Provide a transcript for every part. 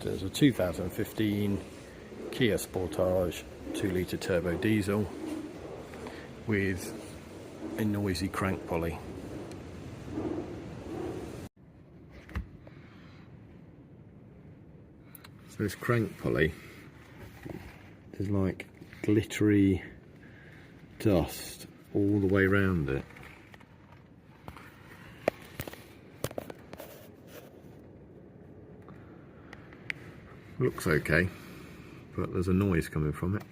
There's a 2015 Kia Sportage 2-litre turbo diesel with a noisy crank pulley. So this crank pulley is like glittery dust all the way around it. Looks okay, but there's a noise coming from it.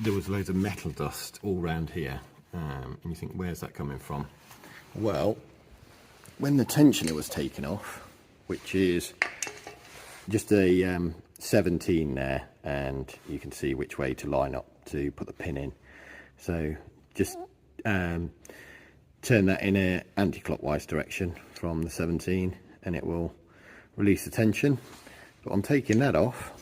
There was loads of metal dust all around here, and you think, where's that coming from? Well, when the tensioner was taken off, which is just a 17 there, and you can see which way to line up to put the pin in. So just turn that in an anti-clockwise direction from the 17 and it will release the tension. But on taking that off,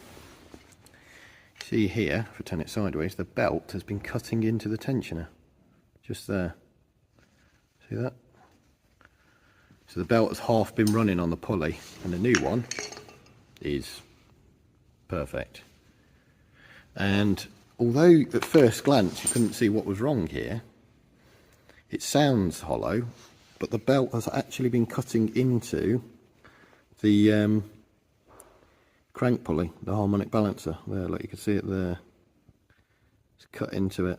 see here, if I turn it sideways, the belt has been cutting into the tensioner, just there. See that? So the belt has half been running on the pulley, and the new one is perfect. And although at first glance you couldn't see what was wrong here, it sounds hollow, but the belt has actually been cutting into the crank pulley, the harmonic balancer there, like you can see it there. It's cut into it.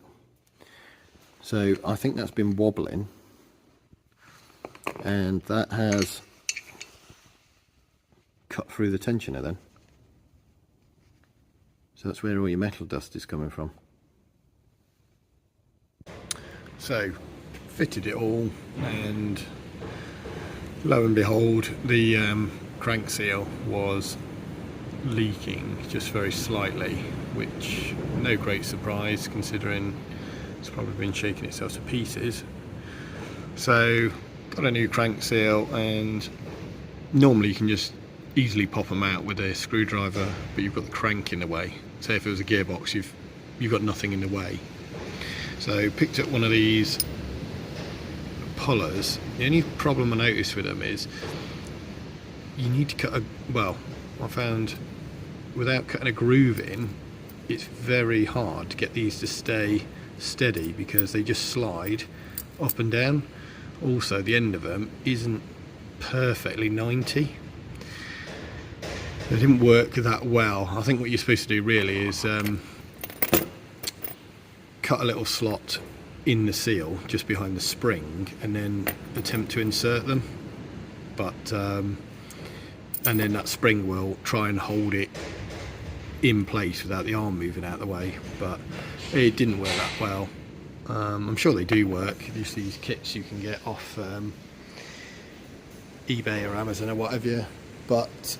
So I think that's been wobbling, and that has cut through the tensioner then. So that's where all your metal dust is coming from. So fitted it all, and lo and behold, the crank seal was leaking just very slightly, which no great surprise considering it's probably been shaking itself to pieces. So got a new crank seal, and normally you can just easily pop them out with a screwdriver, but you've got the crank in the way. Say if it was a gearbox, you've got nothing in the way. So picked up one of these pullers. The only problem I noticed with them is you need to cut I found without cutting a groove in, it's very hard to get these to stay steady because they just slide up and down. Also, the end of them isn't perfectly 90. They didn't work that well. I think what you're supposed to do really is cut a little slot in the seal just behind the spring and then attempt to insert them, but and then that spring will try and hold it in place without the arm moving out of the way, but it didn't work that well. I'm sure they do work. There's these kits you can get off eBay or Amazon or whatever, but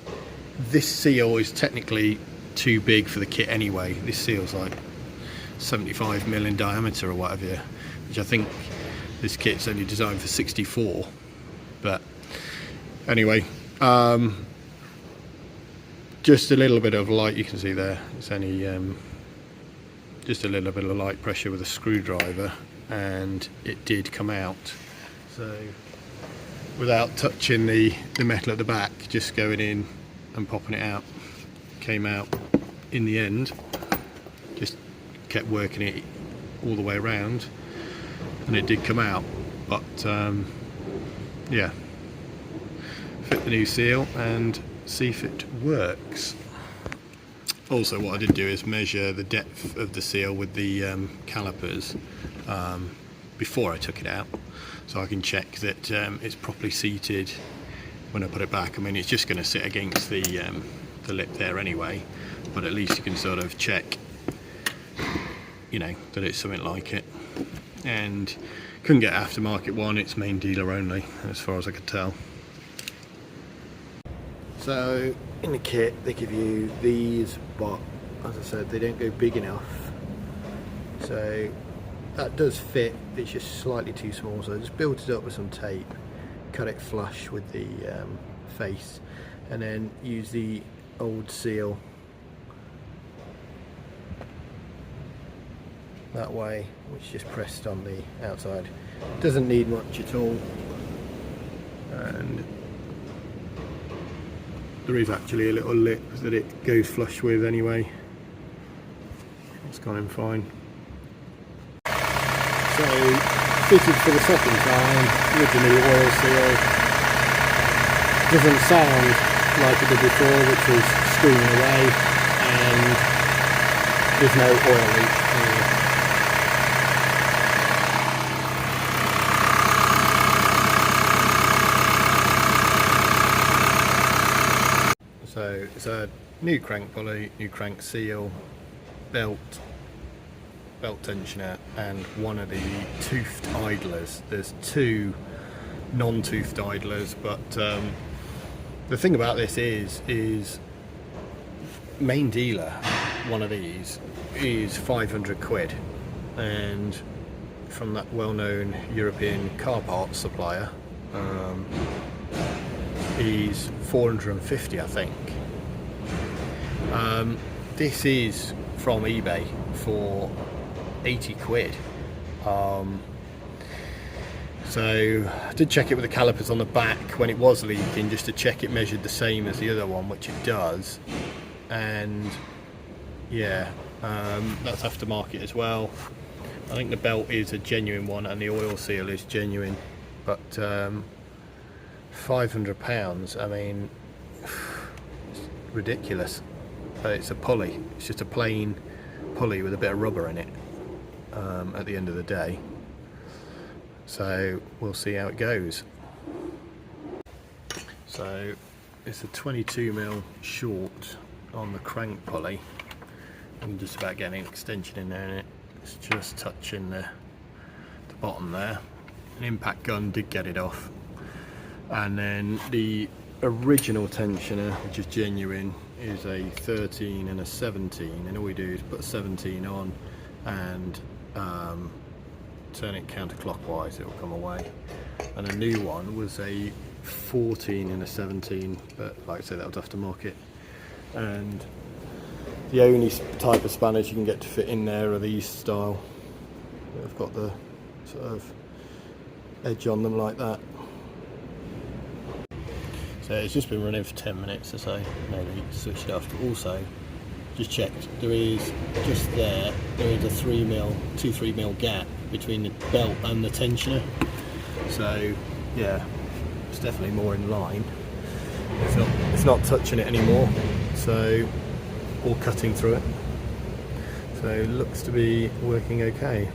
this seal is technically too big for the kit anyway. This seal's like 75mm in diameter or whatever, which I think this kit's only designed for 64. But anyway, just a little bit of light, you can see there, it's only just a little bit of light pressure with a screwdriver, and it did come out. So without touching the metal at the back, just going in and popping it out, came out in the end. Just kept working it all the way around and it did come out. But yeah, fit the new seal and see if it works. Also, what I did do is measure the depth of the seal with the calipers before I took it out, so I can check that it's properly seated when I put it back. I mean, it's just going to sit against the lip there anyway, but at least you can sort of check, you know, that it's something like it. And couldn't get aftermarket one, it's main dealer only as far as I could tell. So in the kit they give you these, but as I said, they don't go big enough, so that does fit, it's just slightly too small. So I just built it up with some tape, cut it flush with the face, and then use the old seal that way, which just pressed on the outside. Doesn't need much at all, and there is actually a little lip that it goes flush with anyway. It's gone in fine. So fitted for the second time with the new oil seal. Doesn't sound like it did before, which was screaming away, and there's no oil leak here. So it's a new crank pulley, new crank seal, belt tensioner, and one of the toothed idlers. There's two non-toothed idlers, but the thing about this is main dealer, one of these is 500 quid, and from that well-known European car parts supplier is 450, I think. This is from eBay for 80 quid. So I did check it with the calipers on the back when it was leaking, just to check it measured the same as the other one, which it does. And yeah, that's aftermarket as well. I think the belt is a genuine one and the oil seal is genuine, but £500, I mean, it's ridiculous. But it's a pulley, it's just a plain pulley with a bit of rubber in it at the end of the day. So we'll see how it goes. So it's a 22mm short on the crank pulley. I'm just about getting an extension in there, and it's just touching the bottom there. An impact gun did get it off, and then the original tensioner, which is genuine, is a 13 and a 17, and all we do is put a 17 on and turn it counterclockwise, it will come away. And a new one was a 14 and a 17, but like I said, that was aftermarket. And the only type of spanners you can get to fit in there are these style. They've got the sort of edge on them like that. So it's just been running for 10 minutes or so. No need to switch it off. But also, just checked, there is just there is a 2-3mm gap between the belt and the tensioner. So yeah, it's definitely more in line. It's not touching it anymore, so, or cutting through it. So it looks to be working okay.